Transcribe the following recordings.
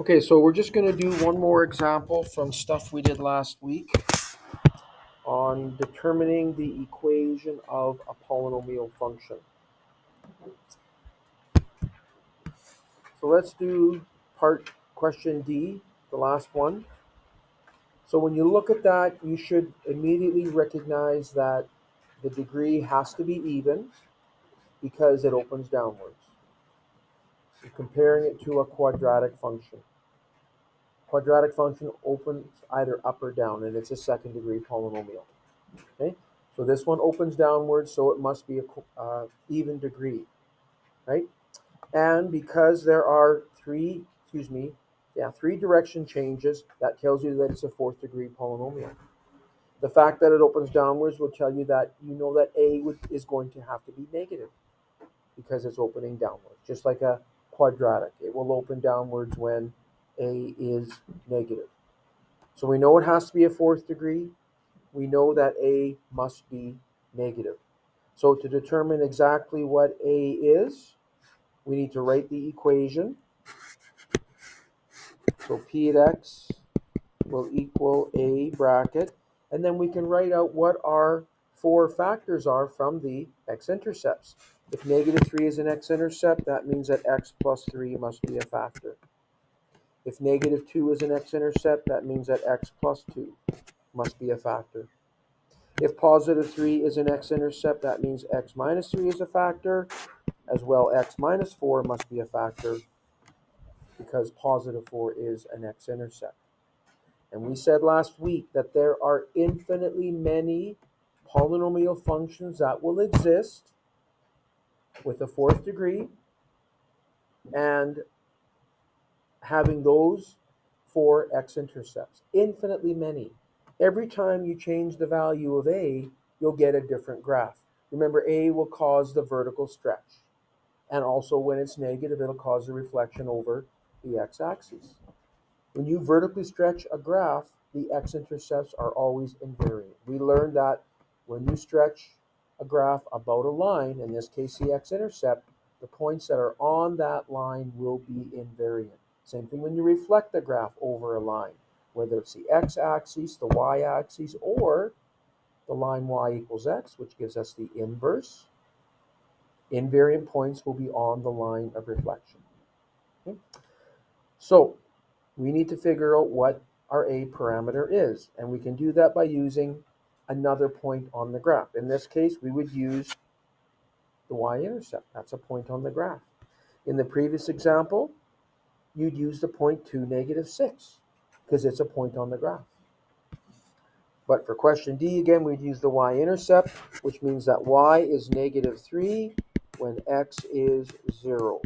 Okay, so we're just going to do one more example from stuff we did last week on determining the equation of a polynomial function. So let's do question D, the last one. So when you look at that, you should immediately recognize that the degree has to be even because it opens downwards. So comparing it to a quadratic function. Quadratic function opens either up or down, and it's a second degree polynomial. Okay, so this one opens downwards, so it must be a even degree, right? And because there are three direction changes, that tells you that it's a fourth degree polynomial. The fact that it opens downwards will tell you that you know that is going to have to be negative because it's opening downwards, just like a quadratic. It will open downwards when a is negative. So we know it has to be a fourth degree. We know that a must be negative. So to determine exactly what a is, we need to write the equation. So p at x will equal a bracket, and then we can write out what our four factors are from the x-intercepts. If negative 3 is an x-intercept, that means that x plus 3 must be a factor. If negative 2 is an x-intercept, that means that x plus 2 must be a factor. If positive 3 is an x-intercept, that means x minus 3 is a factor, as well x minus 4 must be a factor because positive 4 is an x-intercept. And we said last week that there are infinitely many polynomial functions that will exist with a fourth degree, and having those four x-intercepts. Infinitely many. Every time you change the value of a, you'll get a different graph. Remember, a will cause the vertical stretch. And also when it's negative, it'll cause a reflection over the x-axis. When you vertically stretch a graph, the x-intercepts are always invariant. We learned that when you stretch a graph about a line, in this case the x-intercept, the points that are on that line will be invariant. Same thing when you reflect the graph over a line, whether it's the x-axis, the y-axis, or the line y equals x, which gives us the inverse. Invariant points will be on the line of reflection. Okay? So we need to figure out what our a parameter is, and we can do that by using another point on the graph. In this case, we would use the y-intercept. That's a point on the graph. In the previous example, you'd use the point 2, -6, because it's a point on the graph. But for question D, again, we'd use the y-intercept, which means that y is -3 when x is 0.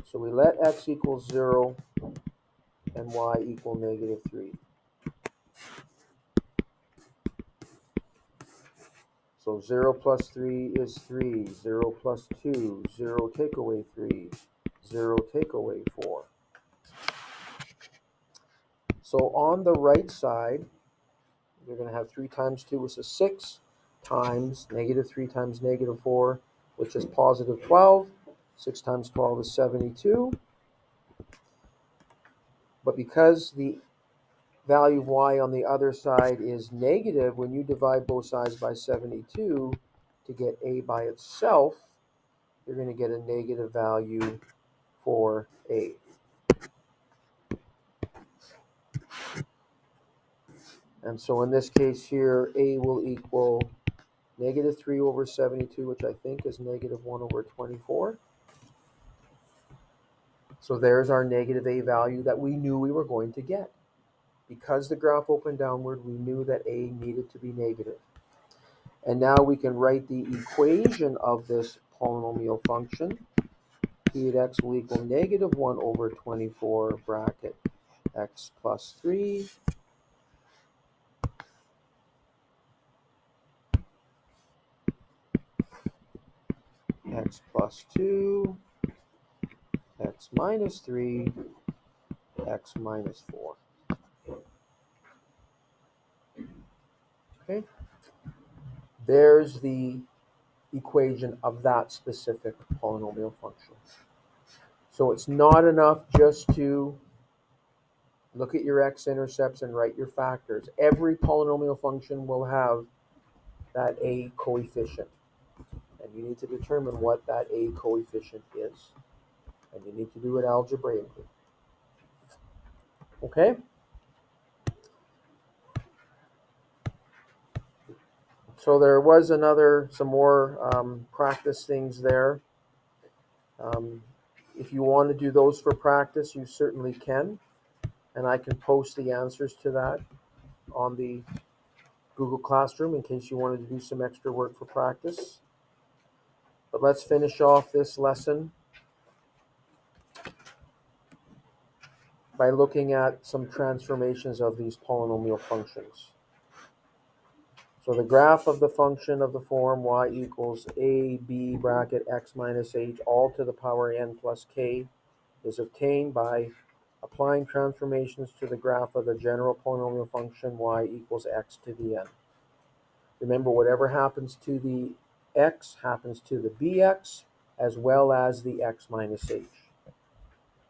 So we let x equal 0 and y equal -3. So 0 plus 3 is 3, 0 plus 2, 0 take away 3, 0 take away 4. So on the right side, you're going to have 3 times 2, which is 6, times -3 times -4, which is positive 12. 6 times 12 is 72. But because the value of y on the other side is negative, when you divide both sides by 72 to get a by itself, you're going to get a negative value for a. And so in this case here, a will equal -3 over 72, which I think is -1 over 24. So there's our negative a value that we knew we were going to get. Because the graph opened downward, we knew that a needed to be negative. And now we can write the equation of this polynomial function. P at x will equal -1 over 24 bracket x plus 3 x plus 2, x minus 3, x minus 4. Okay, there's the equation of that specific polynomial function. So it's not enough just to look at your x-intercepts and write your factors. Every polynomial function will have that a coefficient. And you need to determine what that a coefficient is. And you need to do it algebraically. Okay? So there was some more practice things there. If you want to do those for practice, you certainly can. And I can post the answers to that on the Google Classroom in case you wanted to do some extra work for practice. But let's finish off this lesson by looking at some transformations of these polynomial functions. So the graph of the function of the form y equals a b bracket x minus h all to the power n plus k is obtained by applying transformations to the graph of the general polynomial function y equals x to the n. Remember, whatever happens to the x happens to the bx as well as the x minus h.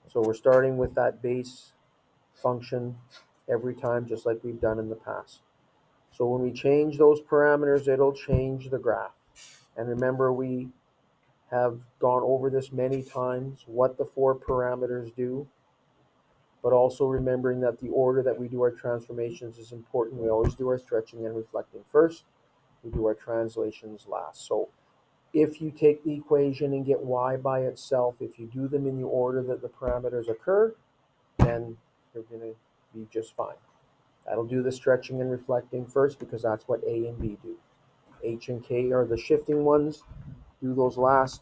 So we're starting with that base function every time, just like we've done in the past. So when we change those parameters, it'll change the graph. And remember, we have gone over this many times, what the four parameters do, but also remembering that the order that we do our transformations is important. We always do our stretching and reflecting first. We do our translations last. So if you take the equation and get y by itself, if you do them in the order that the parameters occur, then you're going to be just fine. That'll do the stretching and reflecting first because that's what A and B do. H and K are the shifting ones. Do those last,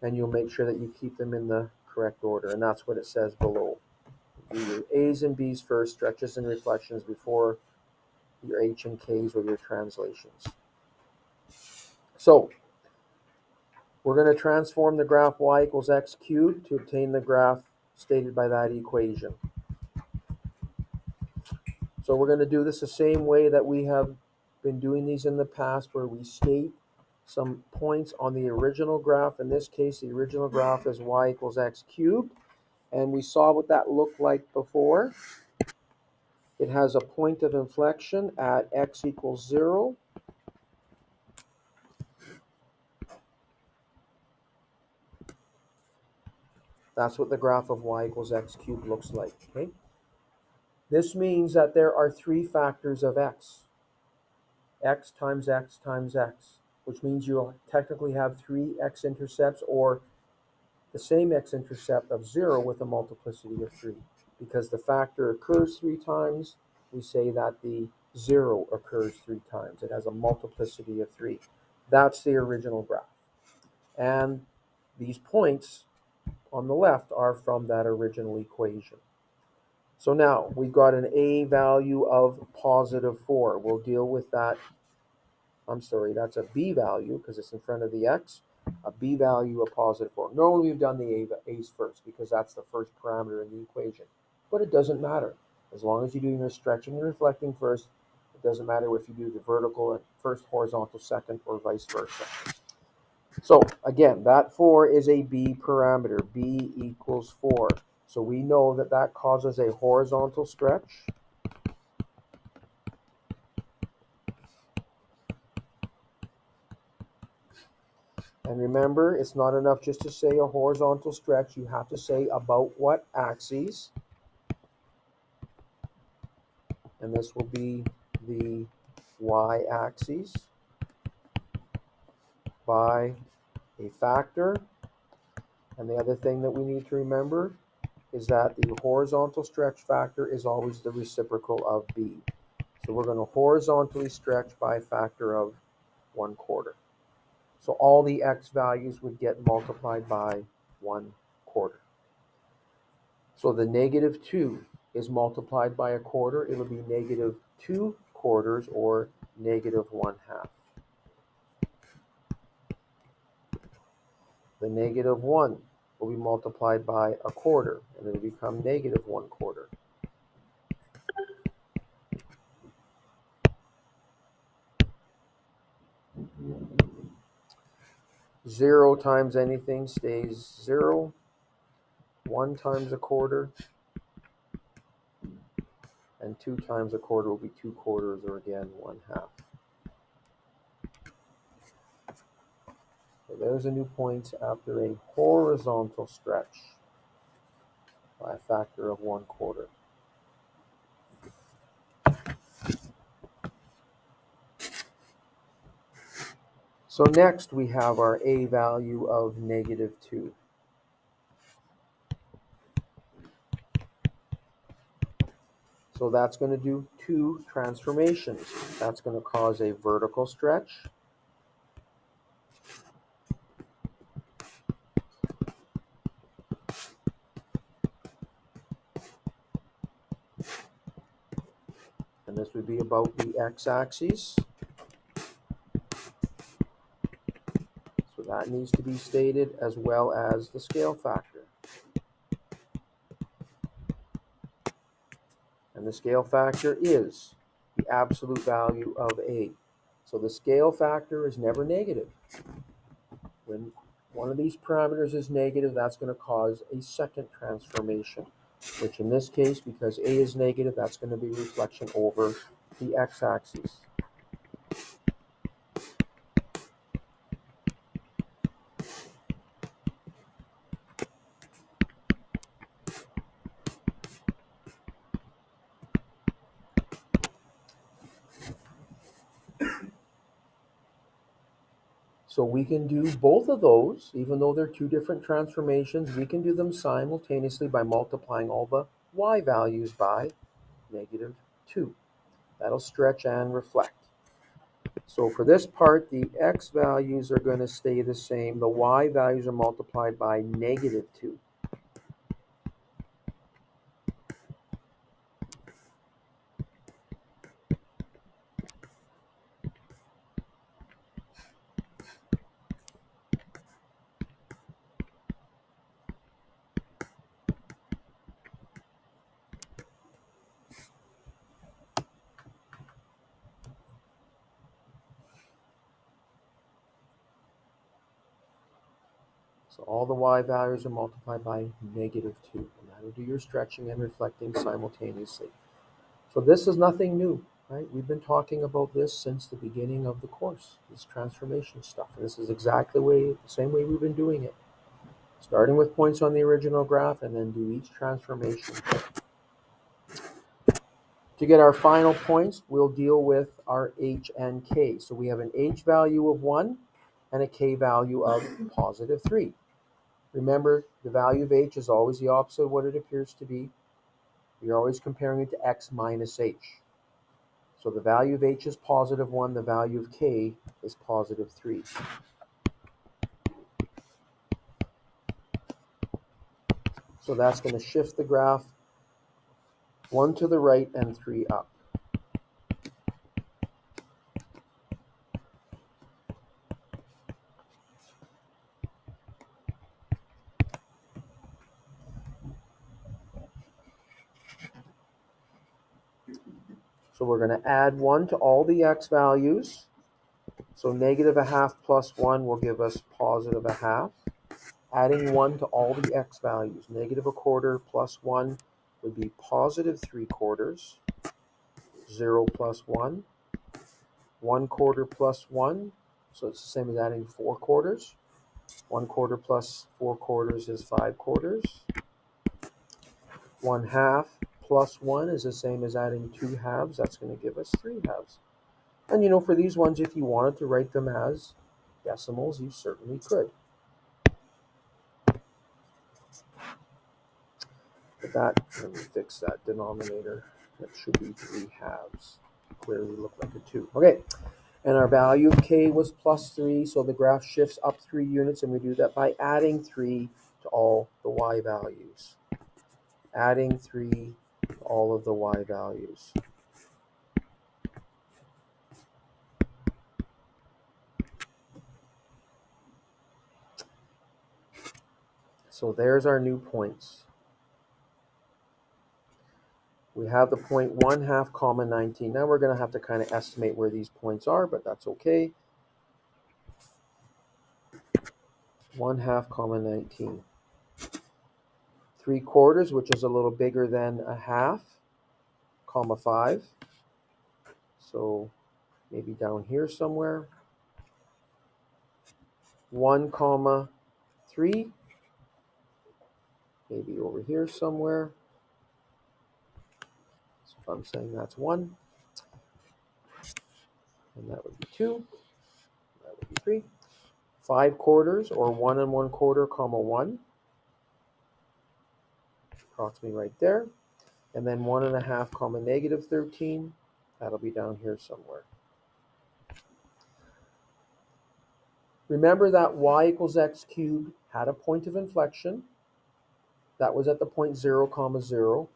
and you'll make sure that you keep them in the correct order. And that's what it says below. Do your A's and B's first, stretches and reflections before your H and K's or your translations. So we're going to transform the graph y equals x cubed to obtain the graph stated by that equation. So we're going to do this the same way that we have been doing these in the past, where we state some points on the original graph. In this case, the original graph is y equals x cubed, and we saw what that looked like before. It has a point of inflection at x equals 0. That's what the graph of y equals x cubed looks like. Okay? This means that there are three factors of x. X times x times x, which means you'll technically have three x-intercepts or the same x-intercept of 0 with a multiplicity of 3. Because the factor occurs 3 times, we say that the 0 occurs 3 times. It has a multiplicity of 3. That's the original graph. And these points on the left are from that original equation. So now we've got an a value of positive 4. We'll deal with that. I'm sorry, that's a b value because it's in front of the x. A b value of positive 4. Normally we've done the a's first because that's the first parameter in the equation. But it doesn't matter. As long as you're doing your stretching and reflecting first, it doesn't matter if you do the vertical at first, horizontal second, or vice versa. So again, that 4 is a b parameter. B equals 4. So we know that that causes a horizontal stretch. And remember, it's not enough just to say a horizontal stretch. You have to say about what axes. And this will be the y-axis by a factor. And the other thing that we need to remember is that the horizontal stretch factor is always the reciprocal of b. So we're going to horizontally stretch by a factor of 1/4. So all the x values would get multiplied by 1/4. So the -2 is multiplied by 1/4. It'll be -2/4 or -1/2. The -1 will be multiplied by 1/4, and it'll become -1/4. 0 times anything stays 0. 1 times a quarter, and 2 times a quarter will be 2 quarters, or again 1/2. So there's a new point after a horizontal stretch by a factor of 1/4. So next we have our a value of -2. So that's going to do 2 transformations. That's going to cause a vertical stretch. And this would be about the x-axis. So that needs to be stated, as well as the scale factor. And the scale factor is the absolute value of a. So the scale factor is never negative. When one of these parameters is negative, that's going to cause a second transformation, which in this case, because a is negative, that's going to be reflection over the x-axis. So we can do both of those, even though they're 2 different transformations. We can do them simultaneously by multiplying all the y values by -2. That'll stretch and reflect. So for this part, the x values are going to stay the same. The y values are multiplied by -2. So all the y values are multiplied by -2. And that'll do your stretching and reflecting simultaneously. So this is nothing new, right? We've been talking about this since the beginning of the course, this transformation stuff. And this is exactly the same way we've been doing it. Starting with points on the original graph and then do each transformation. To get our final points, we'll deal with our h and k. So we have an h value of 1 and a k value of +3. Remember, the value of h is always the opposite of what it appears to be. You're always comparing it to x minus h. So the value of h is +1, the value of k is +3. So that's going to shift the graph 1 to the right and 3 up. So we're going to add 1 to all the x values. So -1/2 plus 1 will give us +1/2. Adding 1 to all the x values, -1/4 plus 1 would be +3/4. 0 plus 1. 1/4 plus 1, so it's the same as adding 4 quarters. 1/4 plus 4 quarters is 5 quarters. 1/2 plus 1 is the same as adding 2 halves. That's going to give us 3 halves. And for these ones, if you wanted to write them as decimals, you certainly could. But let me fix that denominator. That should be 3 halves. Clearly look like a 2. Okay, and our value of k was +3, so the graph shifts up 3 units, and we do that by adding 3 to all the y values. Adding 3 to all of the y values. So there's our new points. We have the point 1/2, 19. Now we're going to have to kind of estimate where these points are, but that's okay. 1/2, 19. 3/4, which is a little bigger than a half, comma 5. So maybe down here somewhere. 1, comma 3. Maybe over here somewhere. So if I'm saying that's 1, and that would be 2, that would be 3. 5/4, or 1 1/4, comma 1. Approximately right there. And then 1 1/2, comma negative 13. That'll be down here somewhere. Remember that y equals x cubed had a point of inflection. That was at the point 0, comma 0.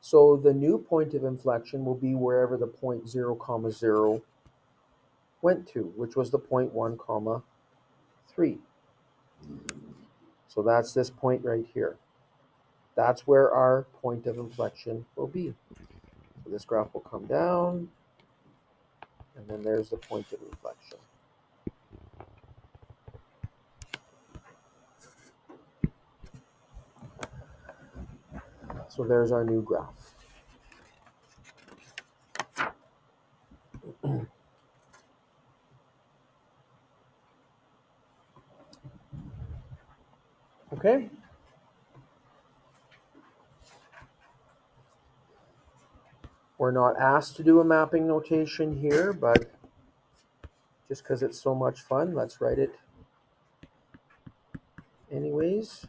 So the new point of inflection will be wherever the point 0, comma 0 went to, which was the point 1, comma 3. So that's this point right here. That's where our point of inflection will be. So this graph will come down, and then there's the point of inflection. So there's our new graph. Okay. We're not asked to do a mapping notation here, but just because it's so much fun, let's write it anyways.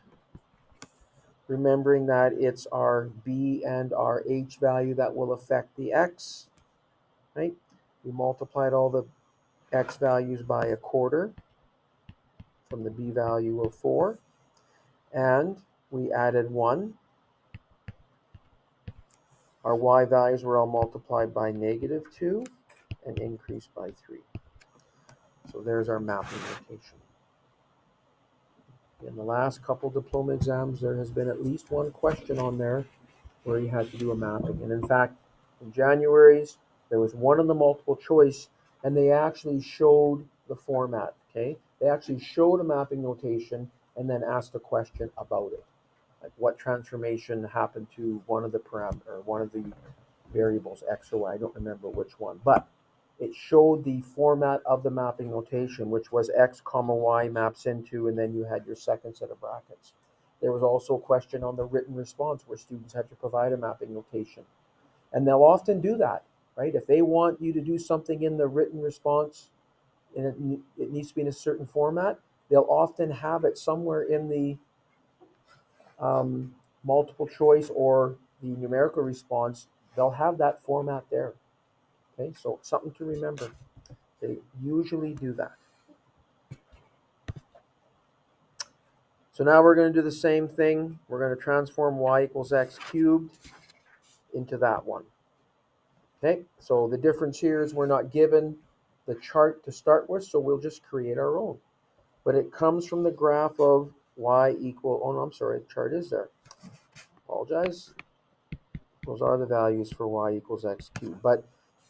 Remembering that it's our b and our h value that will affect the x, right? We multiplied all the x values by 1/4 from the b value of 4, and we added 1. Our y values were all multiplied by -2 and increased by 3. So there's our mapping notation. In the last couple diploma exams, there has been at least one question on there where you had to do a mapping. And in fact, in January's, there was one on the multiple choice, and they actually showed the format, okay? They actually showed a mapping notation and then asked a question about it. Like what transformation happened to one of the parameters, one of the variables, x or y, I don't remember which one, but it showed the format of the mapping notation, which was x comma y maps into, and then you had your second set of brackets. There was also a question on the written response where students had to provide a mapping notation. And they'll often do that, right? If they want you to do something in the written response and it needs to be in a certain format, they'll often have it somewhere in the multiple choice or the numerical response. They'll have that format there. Okay, so something to remember. They usually do that. So now we're going to do the same thing. We're going to transform y equals x cubed into that one. Okay, so the difference here is we're not given the chart to start with, so we'll just create our own. But it comes from the graph of y equal, oh no, I'm sorry, the chart is there. Apologize. Those are the values for y equals x cubed. But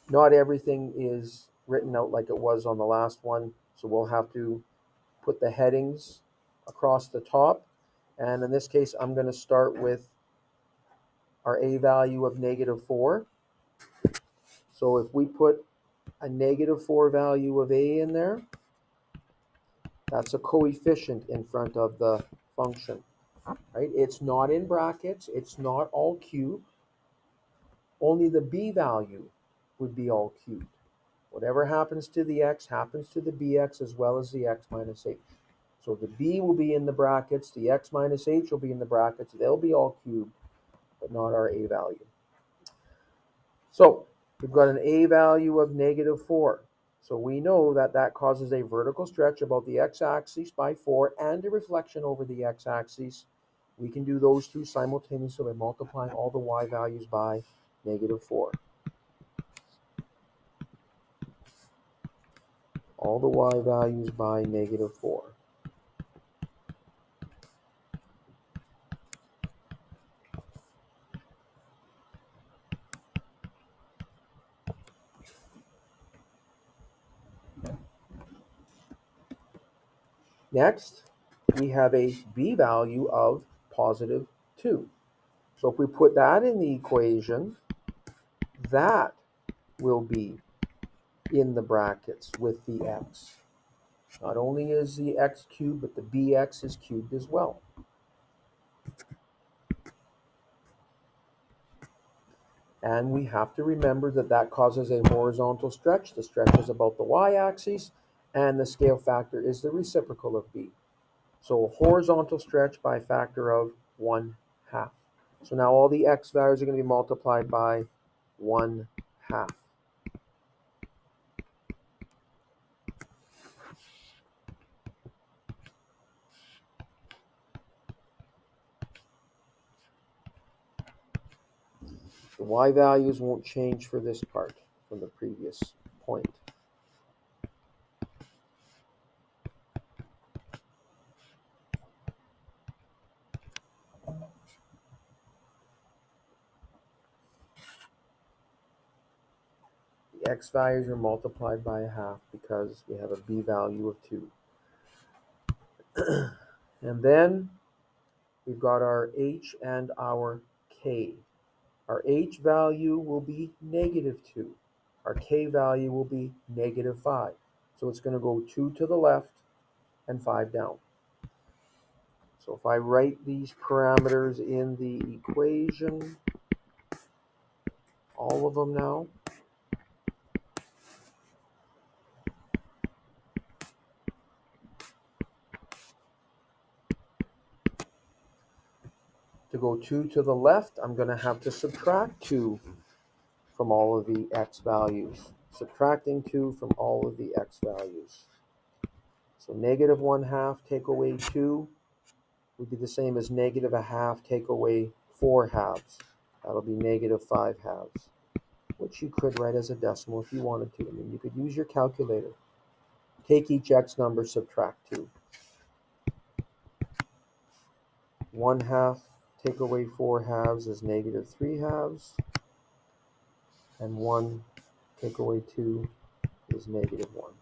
not everything is written out like it was on the last one, so we'll have to put the headings across the top. And in this case, I'm going to start with our a value of -4. So if we put a -4 value of a in there, that's a coefficient in front of the function, right? It's not in brackets. It's not all cubed. Only the b value would be all cubed. Whatever happens to the x happens to the bx as well as the x minus h. So the b will be in the brackets, the x minus h will be in the brackets. They'll be all cubed, but not our a value. So we've got an a value of -4. So we know that that causes a vertical stretch about the x-axis by 4 and a reflection over the x-axis. We can do those two simultaneously by multiplying all the y values by -4. All the y values by -4. Next, we have a b value of +4. 2. So if we put that in the equation, that will be in the brackets with the x. Not only is the x cubed, but the bx is cubed as well. And we have to remember that that causes a horizontal stretch. The stretch is about the y-axis, and the scale factor is the reciprocal of b. So a horizontal stretch by a factor of 1/2. So now all the x values are going to be multiplied by 1/2. The y values won't change for this part from the previous point. The x values are multiplied by 1/2 because we have a b value of 2. And then we've got our h and our k. Our h value will be -2. Our k value will be -5. So it's going to go 2 to the left and 5 down. So if I write these parameters in the equation, all of them now, to go 2 to the left, I'm going to have to subtract 2 from all of the x values. Subtracting 2 from all of the x values. So -1/2 take away 2 would be the same as -1/2 take away 4/2. That'll be -5/2, which you could write as a decimal if you wanted to. I mean, you could use your calculator. Take each x number, subtract 2. 1/2 take away 4/2 is -3/2, and 1 take away 2 is -1.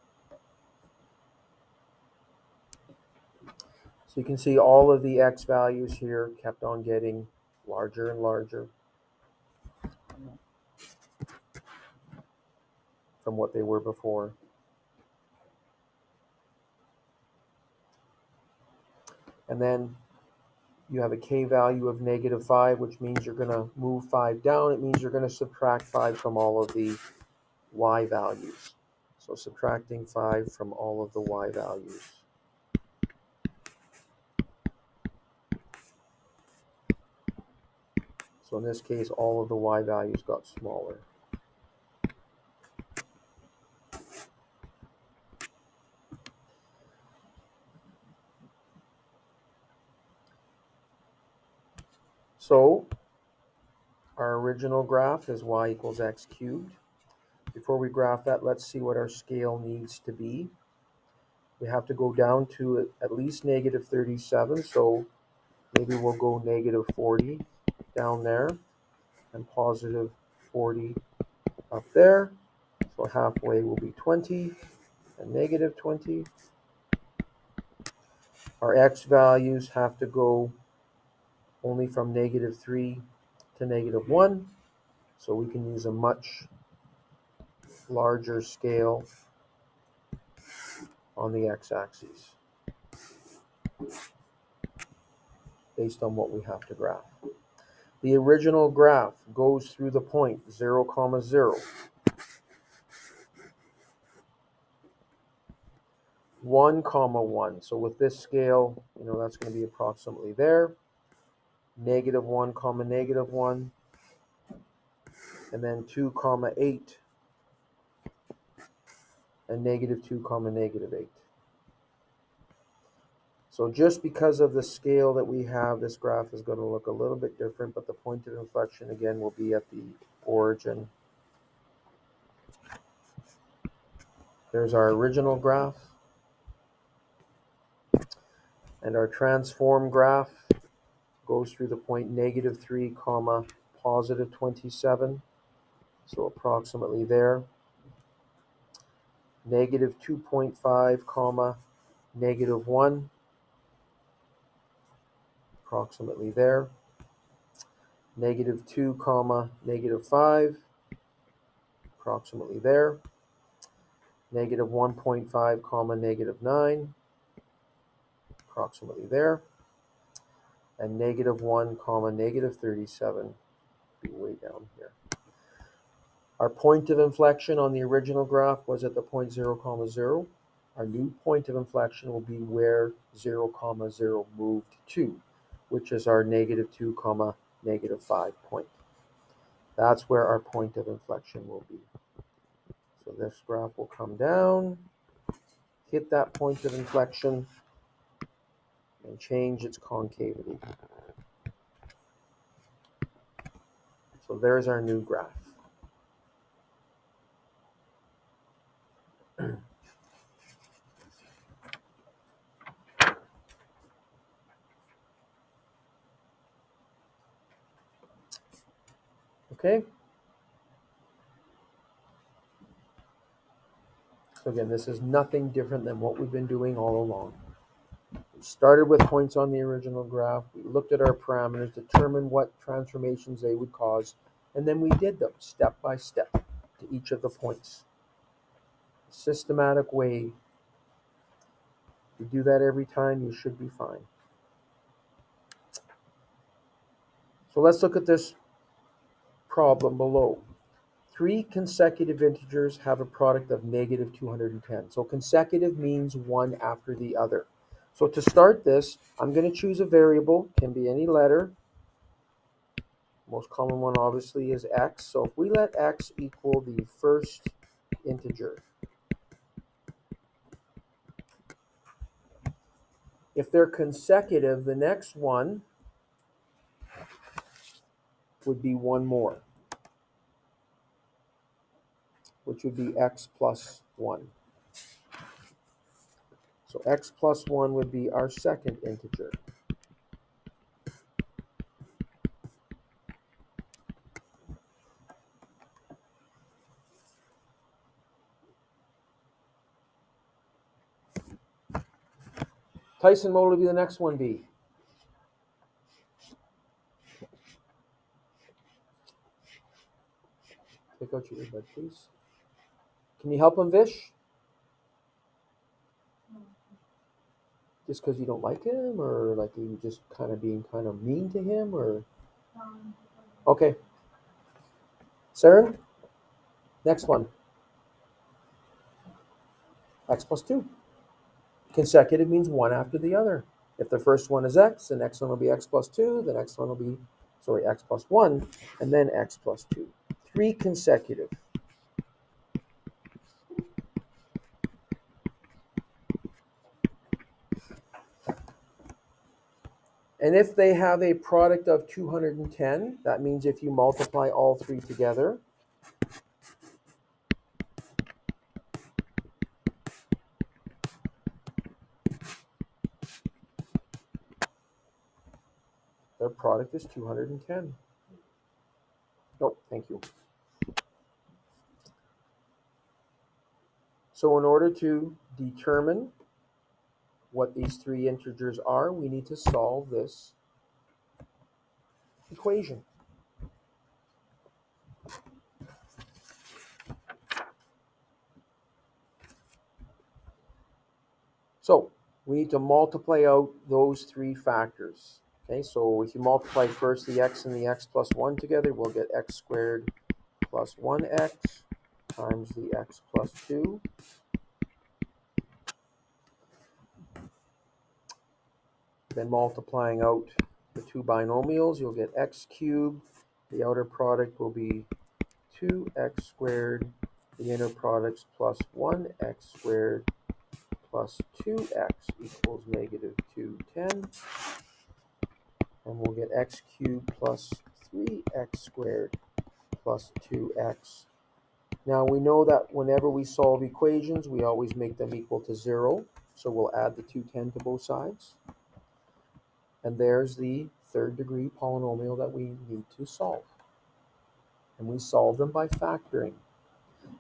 So you can see all of the x values here kept on getting larger and larger from what they were before. And then you have a k value of -5, which means you're going to move 5 down. It means you're going to subtract 5 from all of the y values. So subtracting 5 from all of the y values. So in this case, all of the y values got smaller. So our original graph is y equals x cubed. Before we graph that, let's see what our scale needs to be. We have to go down to at least -37, so maybe we'll go -40 down there and +40 up there. So halfway will be 20 and -20. Our x values have to go only from -3 to -1, so we can use a much larger scale on the x-axis based on what we have to graph. The original graph goes through the point 0, 0, 1, 1. So with this scale, that's going to be approximately there. -1, -1, and then 2, 8, and -2, -8. So just because of the scale that we have, this graph is going to look a little bit different, but the point of inflection again will be at the origin. There's our original graph. And our transform graph goes through the point -3, +27. So approximately there. -2.5, -1. Approximately there. negative 2 comma negative 5, approximately there, negative 1.5 comma negative 9, approximately there, and negative 1 comma negative 37, be way down here. Our point of inflection on the original graph was at the point 0 comma 0. Our new point of inflection will be where 0 comma 0 moved to, which is our negative 2 comma negative 5 point. That's where our point of inflection will be. So this graph will come down, hit that point of inflection, and change its concavity. So there's our new graph. Okay? So again, this is nothing different than what we've been doing all along. We started with points on the original graph. We looked at our parameters, determined what transformations they would cause, and then we did them step by step to each of the points. Systematic way. If you do that every time, you should be fine. So let's look at this problem below. 3 consecutive integers have a product of negative 210. So consecutive means one after the other. So to start this, I'm going to choose a variable, can be any letter. Most common one obviously is x. So if we let x equal the first integer, if they're consecutive, the next one would be one more, which would be x plus 1. So x plus 1 would be our second integer. Tyson, what will be the next one be? Take out your earbud, please. Can you help him, Vish? Just because you don't like him, or like you just kind of being kind of mean to him, or? Okay. Saren, next one. X plus 2. Consecutive means one after the other. If the first one is x, the next one will be x plus 2, the next one will be, x plus 1, and then x plus 2. 3 consecutive. And if they have a product of 210, that means if you multiply all 3 together, their product is 210. Oh, thank you. So in order to determine what these 3 integers are, we need to solve this equation. So we need to multiply out those 3 factors. Okay, so if you multiply first the x and the x plus 1 together, we'll get x squared plus 1x times the x plus 2. Then multiplying out the 2 binomials, you'll get x cubed. The outer product will be 2x squared. The inner product's plus 1x squared plus 2x equals negative 210. And we'll get x cubed plus 3x squared plus 2x. Now we know that whenever we solve equations, we always make them equal to 0. So we'll add the 210 to both sides. And there's the third degree polynomial that we need to solve. And we solve them by factoring.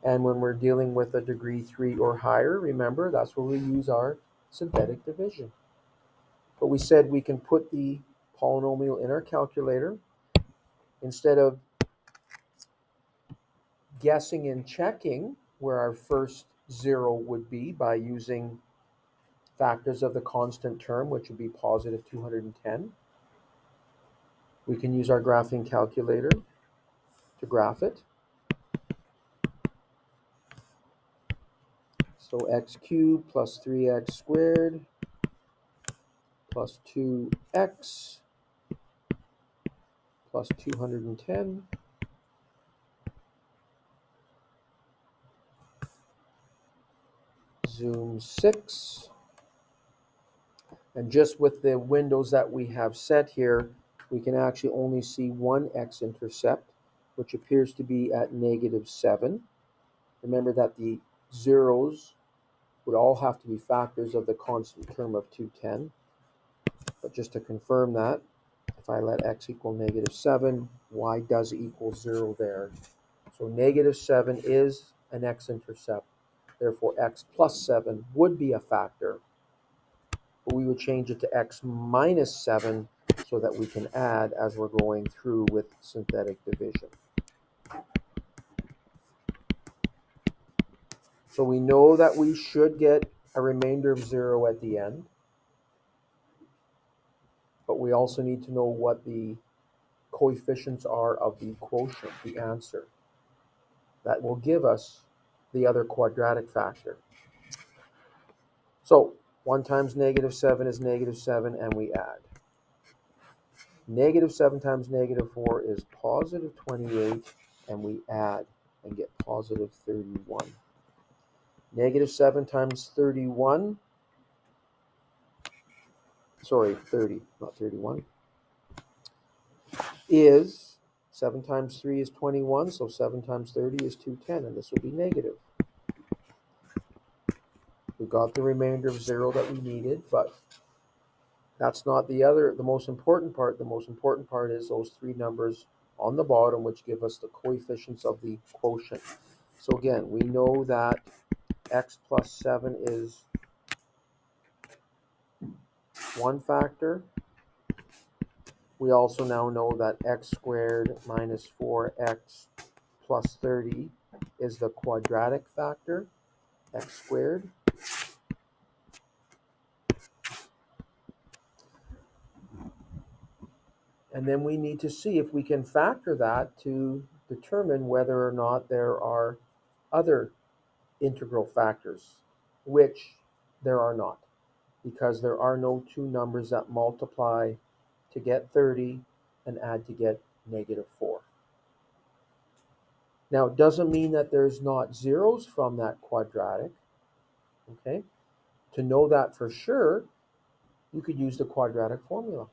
And when we're dealing with a degree 3 or higher, remember, that's where we use our synthetic division. But we said we can put the polynomial in our calculator, instead of guessing and checking where our first zero would be by using factors of the constant term, which would be positive 210, we can use our graphing calculator to graph it. So x cubed plus 3x squared plus 2x plus 210 zoom 6. And just with the windows that we have set here, we can actually only see one x-intercept, which appears to be at -7. Remember that the zeros would all have to be factors of the constant term of 210. But just to confirm that, if I let x equal -7, y does equal 0 there. So -7 is an x-intercept. Therefore, x plus 7 would be a factor. But we would change it to x minus 7 so that we can add as we're going through with synthetic division. So we know that we should get a remainder of 0 at the end. But we also need to know what the coefficients are of the quotient, the answer. That will give us the other quadratic factor. So 1 times -7 is -7, and we add. -7 times -4 is positive 28, and we add and get positive 31. -7 times 31, sorry, 30, not 31, is 7 times 3 is 21, so 7 times 30 is 210, and this will be negative. We got the remainder of 0 that we needed, but that's not the most important part. The most important part is those three numbers on the bottom, which give us the coefficients of the quotient. So again, we know that x plus 7 is one factor. We also now know that x squared minus 4x plus 30 is the quadratic factor, x squared. And then we need to see if we can factor that to determine whether or not there are other integral factors, which there are not, because there are no two numbers that multiply to get 30 and add to get -4. Now, it doesn't mean that there's not zeros from that quadratic, okay? To know that for sure, you could use the quadratic formula.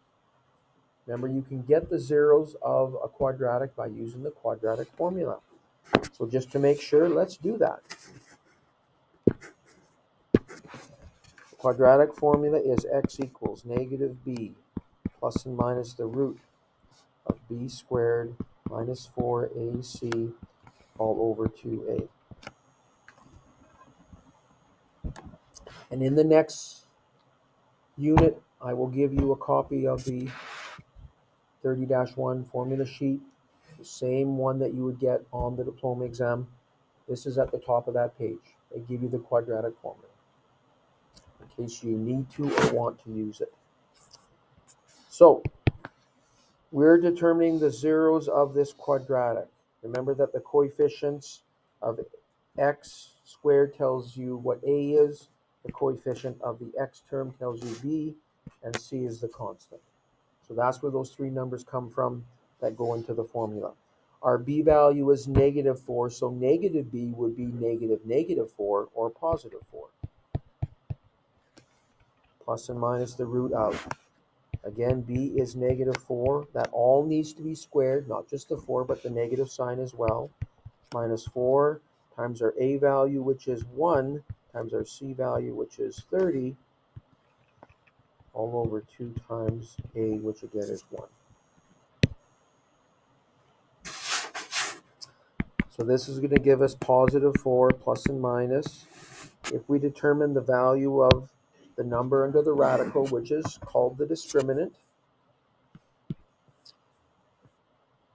Remember, you can get the zeros of a quadratic by using the quadratic formula. So just to make sure, let's do that. The quadratic formula is x equals -b plus and minus the root of b squared minus 4ac all over 2a. And in the next unit, I will give you a copy of the 30-1 formula sheet, the same one that you would get on the diploma exam. This is at the top of that page. They give you the quadratic formula in case you need to or want to use it. So we're determining the zeros of this quadratic. Remember that the coefficients of x squared tells you what a is, the coefficient of the x term tells you b, and c is the constant. So that's where those three numbers come from that go into the formula. Our b value is -4, so negative b would be -4 or +4. Plus and minus the root of. Again, b is -4. That all needs to be squared, not just the 4, but the negative sign as well. Minus 4 times our a value, which is 1, times our c value, which is 30, all over 2 times a, which again is 1. So this is going to give us +4 plus and minus. If we determine the value of the number under the radical, which is called the discriminant,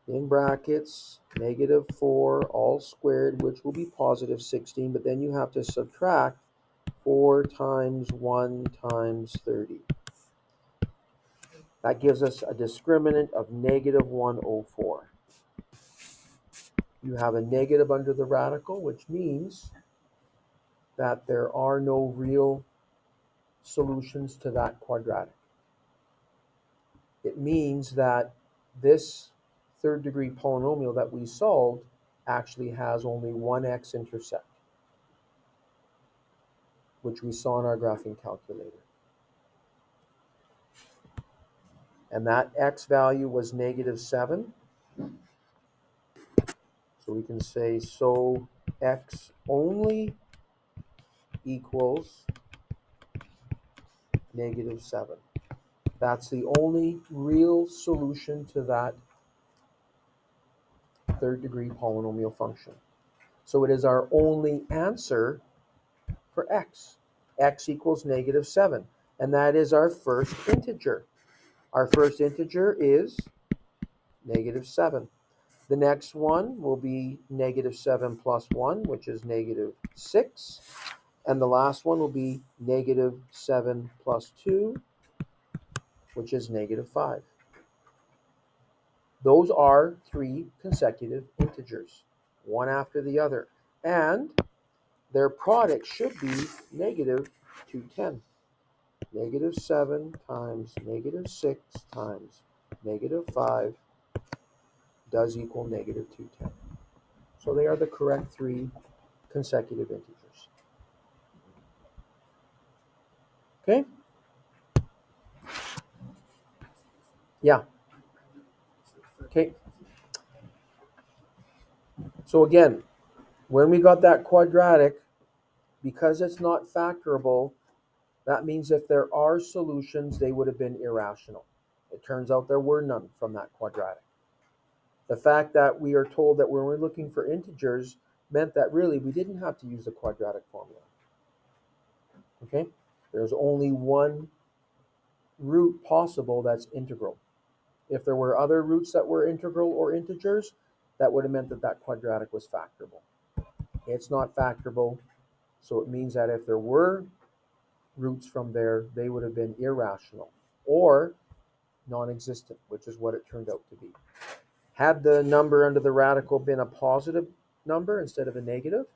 in brackets, negative 4 all squared, which will be positive 16, but then you have to subtract 4 times 1 times 30. That gives us a discriminant of negative 104. You have a negative under the radical, which means that there are no real solutions to that quadratic. It means that this third degree polynomial that we solved actually has only one x-intercept, which we saw in our graphing calculator. And that x value was negative 7. So we can say, so x only equals negative 7. That's the only real solution to that third degree polynomial function. So it is our only answer for x. X equals negative 7. And that is our first integer. Our first integer is negative 7. The next one will be negative 7 plus 1, which is negative 6. And the last one will be negative 7 plus 2, which is negative 5. Those are 3 consecutive integers, one after the other. And their product should be negative 210. Negative 7 times negative 6 times negative 5 does equal negative 210. So they are the correct 3 consecutive integers. Okay? Yeah. Okay. So again, when we got that quadratic, because it's not factorable, that means if there are solutions, they would have been irrational. It turns out there were none from that quadratic. The fact that we are told that when we're looking for integers meant that really we didn't have to use the quadratic formula. Okay? There's only one root possible that's integral. If there were other roots that were integral or integers, that would have meant that that quadratic was factorable. It's not factorable, so it means that if there were roots from there, they would have been irrational or non-existent, which is what it turned out to be. Had the number under the radical been a positive number instead of a negative,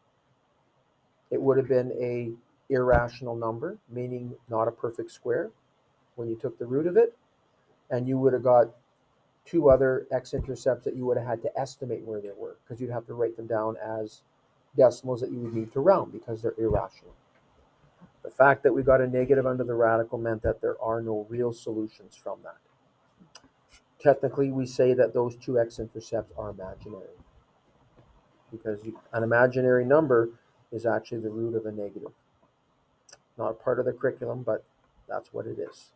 it would have been a irrational number, meaning not a perfect square when you took the root of it, and you would have got 2 other x-intercepts that you would have had to estimate where they were, because you'd have to write them down as decimals that you would need to round because they're irrational. The fact that we got a negative under the radical meant that there are no real solutions from that. Technically, we say that those 2 x-intercepts are imaginary, because an imaginary number is actually the root of a negative. Not a part of the curriculum, but that's what it is.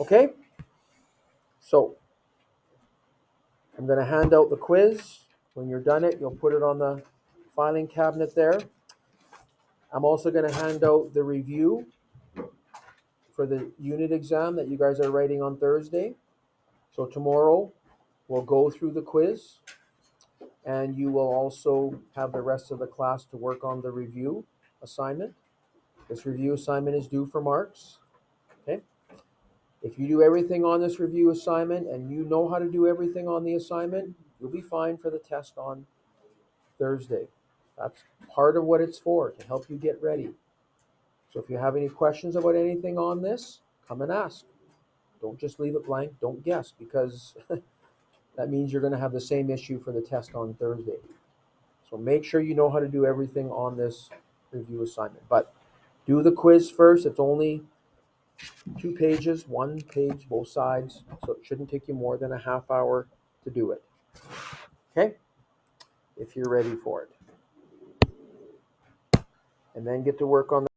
Okay? So, I'm going to hand out the quiz. When you're done it, you'll put it on the filing cabinet there. I'm also going to hand out the review for the unit exam that you guys are writing on Thursday. So tomorrow, we'll go through the quiz, and you will also have the rest of the class to work on the review assignment. This review assignment is due for marks. Okay? If you do everything on this review assignment and you know how to do everything on the assignment, you'll be fine for the test on Thursday. That's part of what it's for, to help you get ready. So if you have any questions about anything on this, come and ask. Don't just leave it blank. Don't guess, because that means you're going to have the same issue for the test on Thursday. So make sure you know how to do everything on this review assignment. But do the quiz first. It's only 2 pages, 1 page, both sides. So it shouldn't take you more than a half hour to do it. Okay? If you're ready for it. And then get to work on